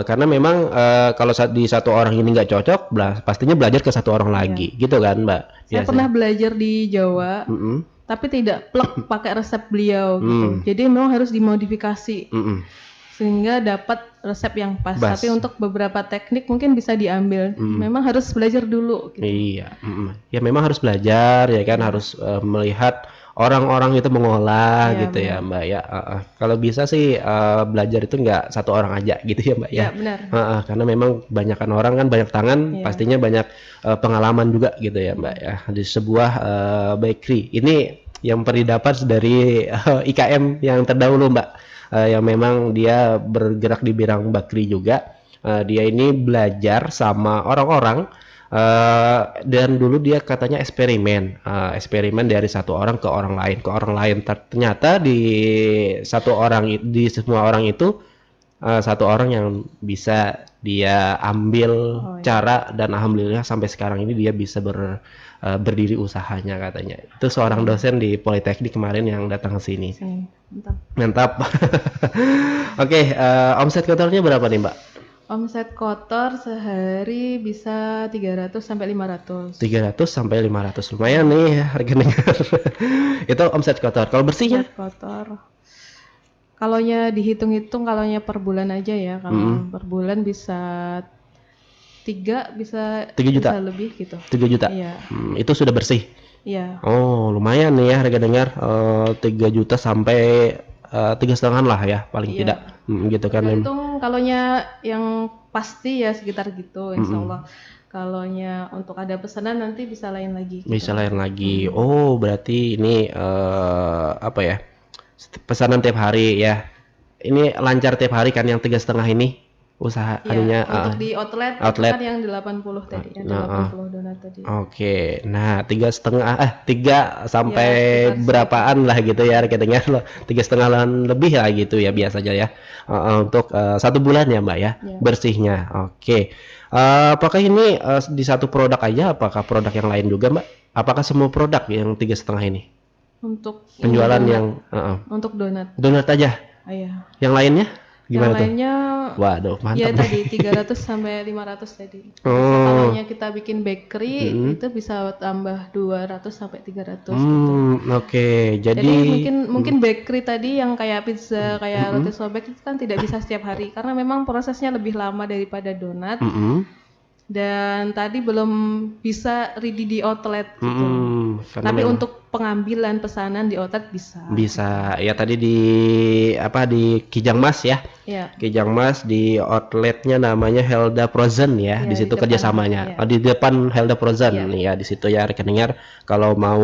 Karena memang kalau di satu orang ini nggak cocok, pastinya belajar ke satu orang lagi gitu kan Mbak. Saya pernah belajar di Jawa, tapi tidak plek pakai resep beliau gitu. Jadi memang harus dimodifikasi sehingga dapat resep yang pas. Tapi untuk beberapa teknik mungkin bisa diambil. Memang harus belajar dulu gitu. Iya, ya memang harus belajar ya kan, harus melihat orang-orang itu mengolah gitu ya Mbak ya. Kalau bisa sih belajar itu nggak satu orang aja gitu ya Mbak ya. Benar. Karena memang kebanyakan orang kan banyak tangan, pastinya banyak pengalaman juga gitu ya Mbak ya di sebuah bakery. Ini yang pernah dapat dari IKM yang terdahulu Mbak, yang memang dia bergerak di bidang bakery juga. Dia ini belajar sama orang-orang. Dan dulu dia katanya eksperimen dari satu orang ke orang lain, ternyata di semua orang itu satu orang yang bisa dia ambil cara, dan alhamdulillah sampai sekarang ini dia bisa berdiri usahanya katanya. Itu seorang dosen di Politeknik kemarin yang datang ke sini. Mantap. Oke, omset kotornya berapa nih Mbak? Omset kotor sehari bisa 300 sampai 500. 300 sampai 500. Lumayan nih harga dengar. Itu omset kotor. Kalau bersihnya? Omset kotor. Kalonya dihitung-hitung, kalonya per bulan aja ya. Kalau per bulan bisa 3 bisa 3 juta. Bisa lebih gitu. 3 juta. Iya. Itu sudah bersih. Iya. Oh, lumayan nih ya harga dengar, 3 juta sampai 3,5 lah ya paling tidak. Gitu kan. Tergantung kalonya yang pasti ya sekitar gitu insyaallah. Kalonya untuk ada pesanan nanti bisa lain lagi gitu. Bisa lain lagi. Oh, berarti ini pesanan tiap hari ya. Ini lancar tiap hari kan yang 3,5 ini usaha anunya. Untuk di outlet kan yang 80 tadi, yang 80 donat tadi. Oke. Nah, 3 sampai berapaan lah gitu ya kita dengar loh. 3,5 lebih lah gitu ya biasanya ya. Untuk 1 bulan ya Mbak ya, bersihnya. Oke. Apakah ini di satu produk aja, apakah produk yang lain juga Mbak? Apakah semua produk yang 3,5 ini? Untuk penjualan yang untuk donat. Donat aja. Iya. Yang lainnya gimana tuh? Yang lainnya waduh, mantap. Ya tadi 300 sampai 500 tadi. Kalau kita bikin bakery itu bisa tambah 200 sampai 300 gitu. Oke. Jadi mungkin bakery tadi yang kayak pizza, kayak roti sobek itu kan tidak bisa setiap hari karena memang prosesnya lebih lama daripada donat. Dan tadi belum bisa ready di outlet gitu. Tapi untuk pengambilan pesanan di outlet bisa. Bisa. Ya tadi di Kijang Mas ya. Ya. Kijang Mas di outletnya namanya Helda Frozen ya. Ya, Di situ di depan, kerjasamanya. ya. Di depan Helda Frozen ya. Di situ ya rekening kalau mau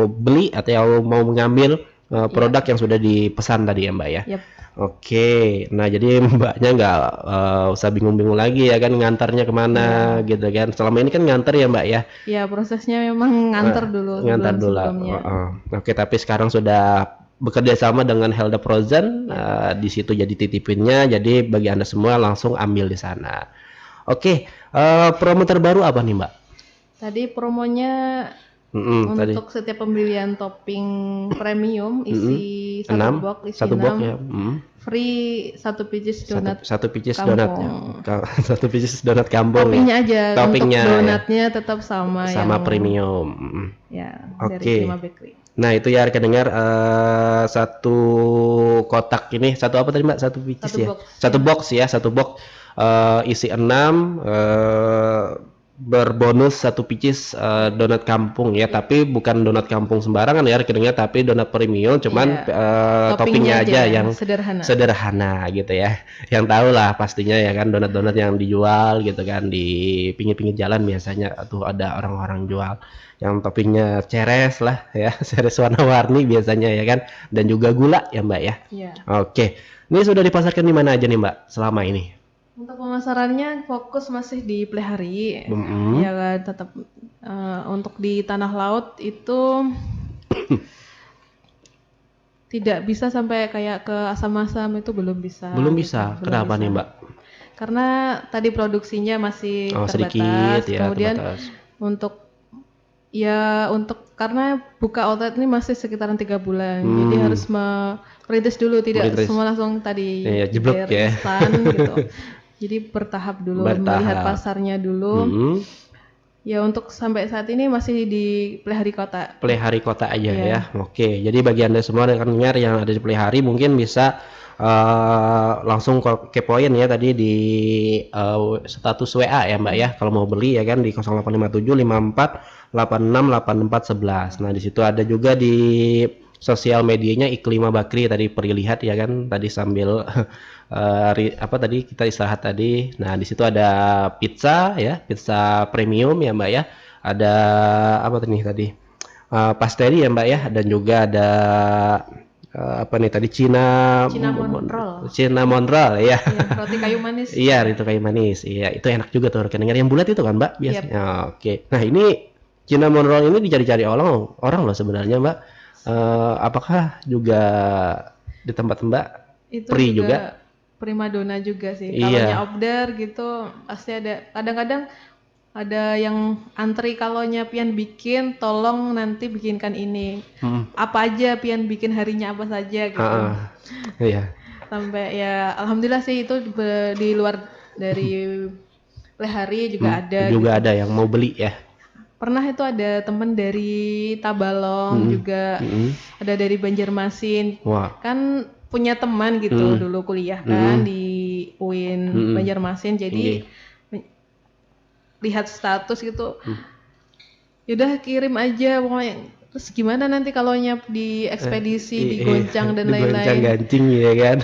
beli atau mau mengambil produk yang sudah dipesan tadi ya Mbak ya. Yep. Oke, nah jadi Mbaknya nggak usah bingung-bingung lagi ya kan ngantarnya kemana gitu kan. Selama ini kan nganter ya Mbak ya. Ya prosesnya memang nganter dulu. Ngantar dulu. Oke, tapi sekarang sudah bekerja sama dengan Helda Frozen. Di situ jadi titipinnya. Jadi bagi Anda semua langsung ambil di sana. Oke, promo terbaru apa nih Mbak? Tadi promonya untuk setiap pembelian topping premium isi satu box ya. Free 1 pieces donat. Satu pieces donat ya. 1 pieces donat kampung. Toppingnya aja. Toppingnya untuk donatnya ya. Tetap sama yang premium. Ya, dari Prima Bakery. Nah itu ya rekan dengar satu kotak ini satu apa tadi Mbak? Satu pieces ya. Satu box ya, satu box isi 6 berbonus 1 pieces donat kampung ya, tapi bukan donat kampung sembarangan ya rekeningnya, tapi donat premium cuman toppingnya aja yang sederhana gitu ya, yang tahu lah pastinya ya kan donat-donat yang dijual gitu kan di pinggir-pinggir jalan biasanya tuh ada orang-orang jual yang toppingnya ceres lah ya, ceres warna-warni biasanya ya kan, dan juga gula ya Mbak ya. Oke, ini sudah dipasarkan di mana aja nih Mbak selama ini? Untuk pemasarannya fokus masih di Plehari, ya kan, tetap untuk di Tanah Laut itu tidak bisa sampai kayak ke Asam-Asam itu belum bisa. Belum bisa. Kenapa nih Mbak? Karena tadi produksinya masih terbatas. Sedikit, ya, kemudian terbatas. untuk karena buka outlet ini masih sekitaran 3 bulan, jadi harus merintis dulu, tidak semua langsung tadi jeblok ya. Gitu. Jadi bertahap dulu, melihat pasarnya dulu. Ya untuk sampai saat ini masih di Plehari Kota. Plehari Kota aja ya. Oke, jadi bagi Anda semua rekan dengar yang ada di Plehari mungkin bisa langsung kepoin ya tadi di status WA ya Mbak ya. Kalau mau beli ya kan di 0857 54 86 84 11. Nah, di situ ada juga di sosial medianya Iklima Bakri tadi perlihat ya kan tadi sambil tadi kita istirahat tadi. Nah, di situ ada pizza ya, pizza premium ya Mbak ya. Ada apa tadi? Pastry ya Mbak ya, dan juga ada cinnamon roll ya. Roti kayu manis. Iya, roti kayu manis. Iya, itu enak juga tuh rekening yang bulat itu kan Mbak biasanya. Oke. Nah, ini cinnamon roll ini dicari-cari orang loh sebenarnya Mbak. Apakah juga di tempat Mbak free juga? Primadona juga sih. Kalau order gitu pasti ada. Kadang-kadang ada yang antri kalau pian bikin, tolong nanti bikinkan ini. Apa aja pian bikin harinya apa saja gitu. Iya. Sampai ya alhamdulillah sih itu di luar dari Plehari juga ada. Juga ada yang mau beli ya. Pernah itu ada temen dari Tabalong juga, ada dari Banjarmasin. Kan punya teman gitu dulu kuliah kan di UIN Banjarmasin, jadi lihat status gitu, yaudah kirim aja pokoknya. Terus gimana nanti kalau di ekspedisi, digoncang dan lain-lain. Digoncang-gancing ya kan.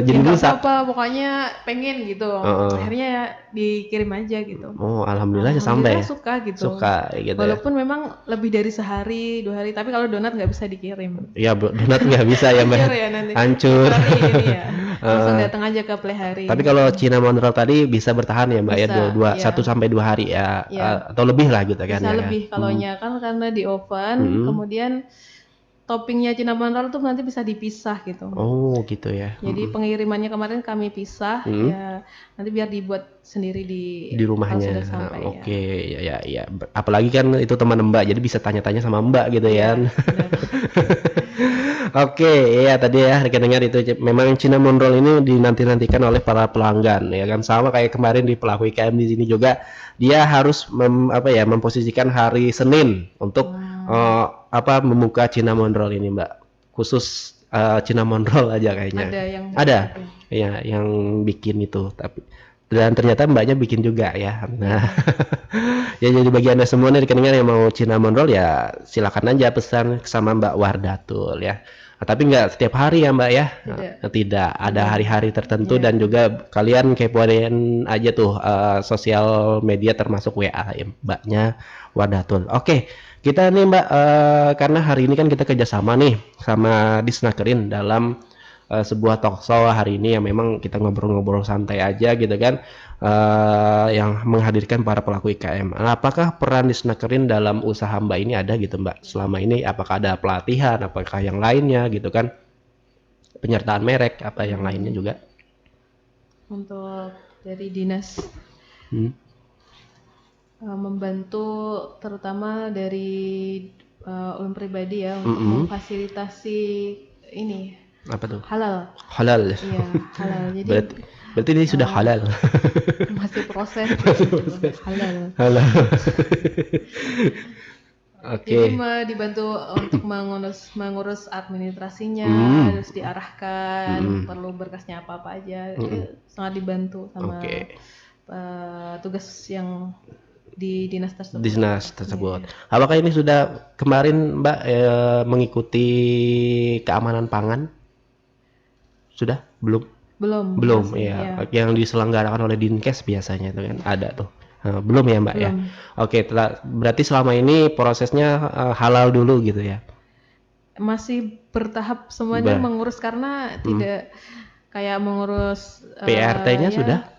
Jadi apa pokoknya pengen gitu. Akhirnya ya dikirim aja gitu. Oh, alhamdulillah sampai. Suka gitu. Suka gitu. Walaupun memang lebih dari sehari, 2 hari, tapi kalau donat nggak bisa dikirim. Iya, donat nggak bisa ya Mbak. Hancur ya nanti. Hancur. Langsung datang aja ke Plehari. Tapi kalau cinnamon roll tadi bisa bertahan ya Mbak ya, 1 sampai 2 hari ya, atau lebih lah gitu kan. Bisa lebih kalau kan karena di oven, kemudian toppingnya cinnamon roll tuh nanti bisa dipisah gitu. Oh gitu ya. Jadi pengirimannya kemarin kami pisah ya, nanti biar dibuat sendiri di rumahnya. Oke, ya. Apalagi kan itu teman Mbak, jadi bisa tanya-tanya sama Mbak gitu ya. Oke, ya tadi ya rekan dengar itu memang cinnamon roll ini dinanti-nantikan oleh para pelanggan ya kan, sama kayak kemarin di pelaku IKM di sini juga dia harus memposisikan hari Senin untuk membuka cinnamon roll ini Mbak, khusus cinnamon roll aja kayaknya. Ada ya yang bikin itu, Dan ternyata mbaknya bikin juga ya. Nah, ya jadi bagi anda semua nih rekening yang mau cinnamon roll ya silakan aja pesan sama Mbak Wardatul ya. Nah, tapi nggak setiap hari ya Mbak ya. Tidak, ada hari-hari tertentu dan juga kalian kepoin aja tuh sosial media termasuk WA ya, Mbaknya Wardatul. Oke, kita nih Mbak karena hari ini kan kita kerjasama nih sama Disnakerin dalam sebuah talkshow hari ini yang memang kita ngobrol-ngobrol santai aja gitu kan, yang menghadirkan para pelaku IKM. Apakah peran Disnakerin dalam usaha Mbak ini ada gitu Mbak selama ini? Apakah ada pelatihan, apakah yang lainnya gitu kan, penyertaan merek, apa yang lainnya juga? Untuk dari dinas membantu terutama dari ulun pribadi ya untuk memfasilitasi ini apa tuh? Halal. Iya, halal. Jadi berarti ini sudah halal. Masih proses. Halal. Jadi dibantu untuk mengurus administrasinya, harus diarahkan, perlu berkasnya apa aja. Sangat dibantu sama tugas yang di dinas tersebut. Apakah ini sudah kemarin Mbak mengikuti keamanan pangan? Sudah? Belum ya. Yang diselenggarakan oleh Dinkes biasanya itu kan ada tuh. Belum ya Mbak ya. Oke, berarti selama ini prosesnya halal dulu gitu ya. Masih bertahap semuanya mengurus karena tidak kayak mengurus PRT-nya sudah?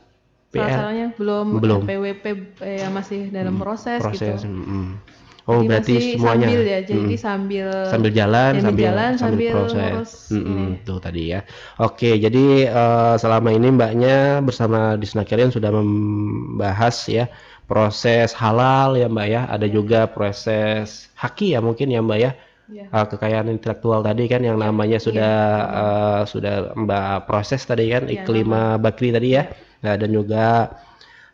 Salah-salahnya belum. PWP masih dalam proses. Gitu. Oh, jadi berarti semuanya sambil ya, jadi sambil jalan, sambil proses. Tuh tadi ya. Oke, jadi selama ini Mbaknya bersama Disnakerin sudah membahas ya proses halal ya Mbak ya. Ada juga proses haki ya mungkin ya Mbak ya. Kekayaan intelektual tadi kan yang namanya sudah Mbak proses tadi kan, Iklima Bakri tadi ya. Nah, dan juga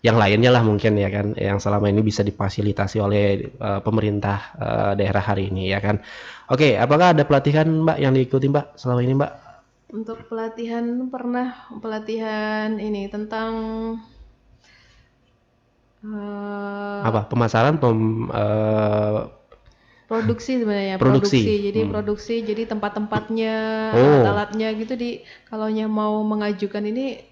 yang lainnya lah mungkin ya kan yang selama ini bisa difasilitasi oleh pemerintah daerah hari ini ya kan. Oke, apakah ada pelatihan Mbak yang diikuti Mbak selama ini Mbak? Untuk pelatihan ini tentang apa? Pemasaran produksi sebenarnya. Jadi produksi, jadi tempat-tempatnya, alat-alatnya gitu kalau mau mengajukan ini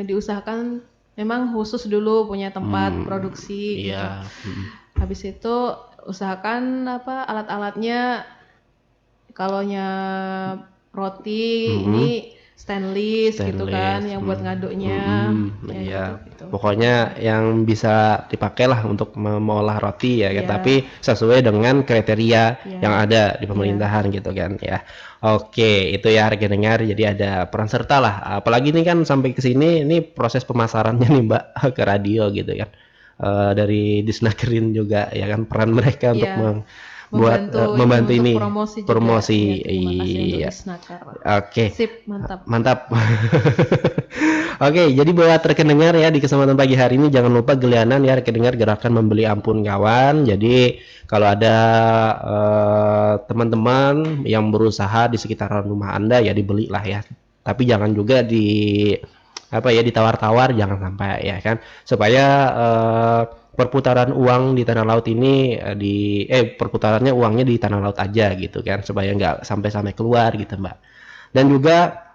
diusahakan memang khusus dulu punya tempat produksi gitu. Habis itu usahakan alat-alatnya kalau roti ini stainless gitu kan yang buat ngaduknya. Gitu. Pokoknya yang bisa dipakai lah untuk mengolah roti ya kan, tapi sesuai dengan kriteria yang ada di pemerintahan gitu kan ya. Oke, itu ya harga dengar. Jadi ada peran serta lah. Apalagi ini kan sampai ke sini ini proses pemasarannya nih Mbak ke radio gitu kan. Dari Disnakerin juga ya kan peran mereka untuk membantu ini promosi. Iya. Oke. Sip, mantap. Oke, jadi buat rekan dengar ya di kesempatan pagi hari ini jangan lupa gelianan ya rekan dengar gerakan membeli ampun kawan. Jadi kalau ada teman-teman yang berusaha di sekitaran rumah Anda ya dibelilah ya. Tapi jangan juga ditawar-tawar, jangan sampai ya kan. Supaya perputaran uang di tanah laut ini perputarannya uangnya di tanah laut aja gitu kan, supaya nggak sampai keluar gitu Mbak. Dan juga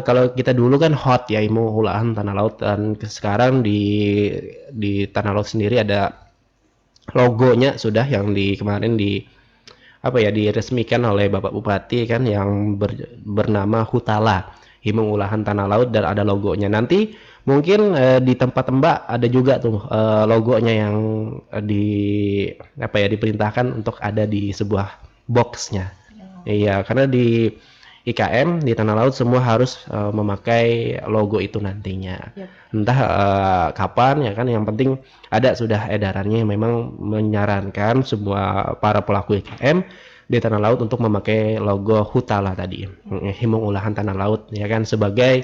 kalau kita dulu kan hot ya ilmu olahan tanah laut, dan sekarang di tanah laut sendiri ada logonya sudah yang kemarin diresmikan oleh Bapak Bupati kan, yang bernama Hutala Himung Olahan Tanah Laut, dan ada logonya. Nanti mungkin di tempat Mbak ada juga tuh logonya yang diperintahkan untuk ada di sebuah boxnya. Iya, karena di IKM di tanah laut semua harus memakai logo itu nantinya. Entah kapan ya kan, yang penting ada sudah edarannya yang memang menyarankan semua para pelaku IKM di tanah laut untuk memakai logo Hutala tadi, Himung Olahan Tanah Laut ya kan, sebagai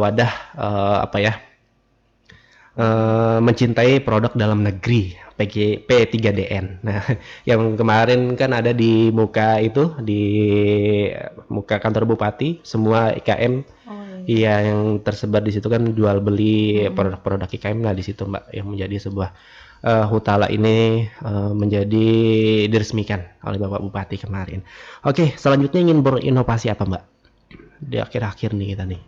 wadah mencintai produk dalam negeri P3DN. Nah, yang kemarin kan ada di muka itu, di muka kantor bupati, semua IKM. Iya, yang tersebar di situ kan jual beli produk-produk IKM. Nah, di situ Mbak yang menjadi sebuah Hutala ini menjadi diresmikan oleh Bapak Bupati kemarin. Oke, selanjutnya ingin berinovasi apa Mbak? Di akhir-akhir nih kita nih.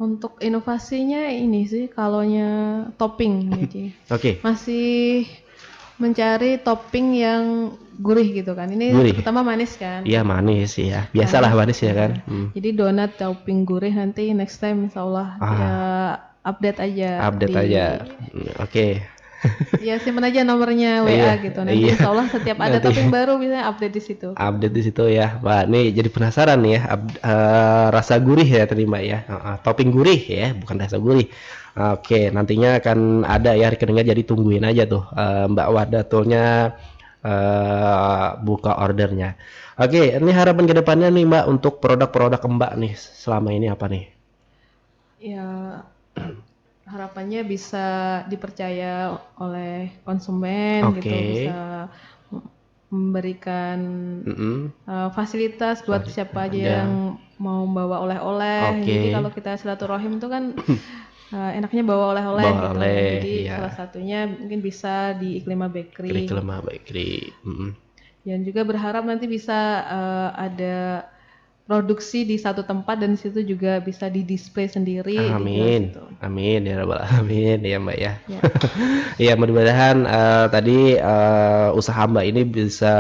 Untuk inovasinya ini sih kalaunya topping jadi masih mencari topping yang gurih gitu kan. Ini gurih. pertama manis kan. Iya manis ya, biasalah manis ya kan. Jadi donat topping gurih nanti next time insya Allah ya update aja. Update aja. Oke. Ya simpen aja nomornya WA gitu. Nanti insya Allah setiap ada topping baru bisa update di situ. Update di situ ya, Mbak. Nih jadi penasaran nih ya, rasa gurih ya tadi Mbak ya. Topping gurih ya, bukan rasa gurih. Oke, nantinya akan ada ya rekeningnya, jadi tungguin aja tuh Mbak Wardatulnya buka ordernya. Oke, ini harapan kedepannya nih Mbak untuk produk-produk Mbak nih selama ini apa nih? Ya harapannya bisa dipercaya oleh konsumen gitu, bisa memberikan fasilitas buat siapa aja yang mau bawa oleh-oleh. Jadi kalau kita silaturahim itu kan enaknya bawa oleh-oleh gitu. Jadi salah satunya mungkin bisa di Iklima Bakery. Dan juga berharap nanti bisa ada produksi di satu tempat dan situ juga bisa di display sendiri. Amin, amin ya rabbal alamin ya Mbak ya. Ya mudah-mudahan tadi usaha Mbak ini bisa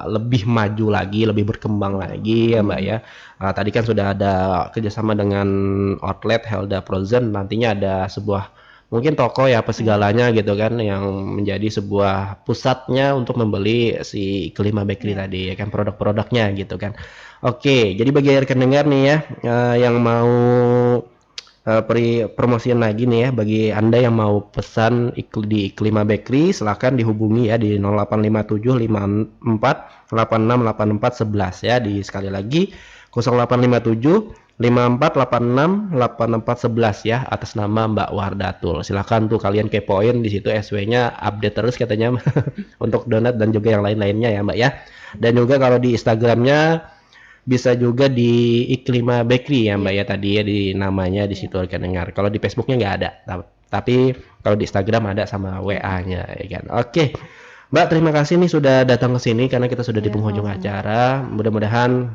lebih maju lagi, lebih berkembang lagi ya Mbak ya. Tadi kan sudah ada kerjasama dengan outlet Helda Frozen, nantinya ada sebuah mungkin toko ya apa segalanya gitu kan, yang menjadi sebuah pusatnya untuk membeli si Iklima Bakery tadi ya kan, produk-produknya gitu kan. Oke, jadi bagi rekan dengar nih ya yang mau promosiin lagi nih ya, bagi Anda yang mau pesan di Iklima Bakery silahkan dihubungi ya di 085754868411 ya, di sekali lagi 0857 54868411 ya, atas nama Mbak Wardatul. Silahkan tuh kalian kepoin di situ, SW-nya update terus katanya untuk donat dan juga yang lain-lainnya ya Mbak ya. Dan juga kalau di Instagramnya bisa juga di Iklima Bakery ya Mbak ya, tadi ya di namanya di situ akan dengar. Kalau di Facebooknya nggak ada, tapi kalau di Instagram ada sama WA-nya ya kan. Oke. Mbak, terima kasih nih sudah datang ke sini karena kita sudah di penghujung acara. Mudah-mudahan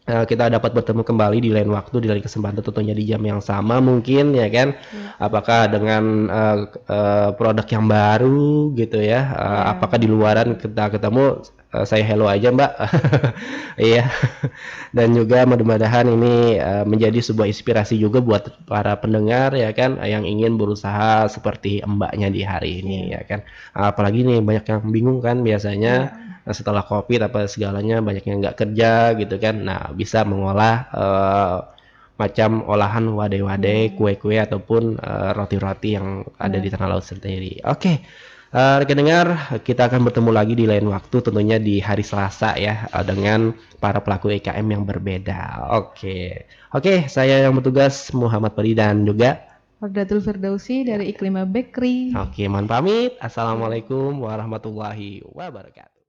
kita dapat bertemu kembali di lain waktu, di lain kesempatan, tentunya di jam yang sama mungkin ya kan. Apakah dengan produk yang baru gitu ya, apakah di luaran kita ketemu, saya hello aja Mbak. Iya. Dan juga mudah-mudahan ini menjadi sebuah inspirasi juga buat para pendengar ya kan, yang ingin berusaha seperti Mbaknya di hari ini ya kan. Apalagi nih banyak yang bingung kan biasanya setelah COVID apa segalanya, banyak yang nggak kerja gitu kan. Nah, bisa mengolah macam olahan wadai-wadai, kue-kue ataupun roti-roti yang ada di Tanah Laut sendiri. Oke. Rekan dengar, kita akan bertemu lagi di lain waktu, tentunya di hari Selasa ya, dengan para pelaku IKM yang berbeda. Oke, saya yang bertugas Muhammad Padi dan juga Wardatul Firdausi dari Iklima Bakery. Oke, mohon pamit. Assalamualaikum warahmatullahi wabarakatuh.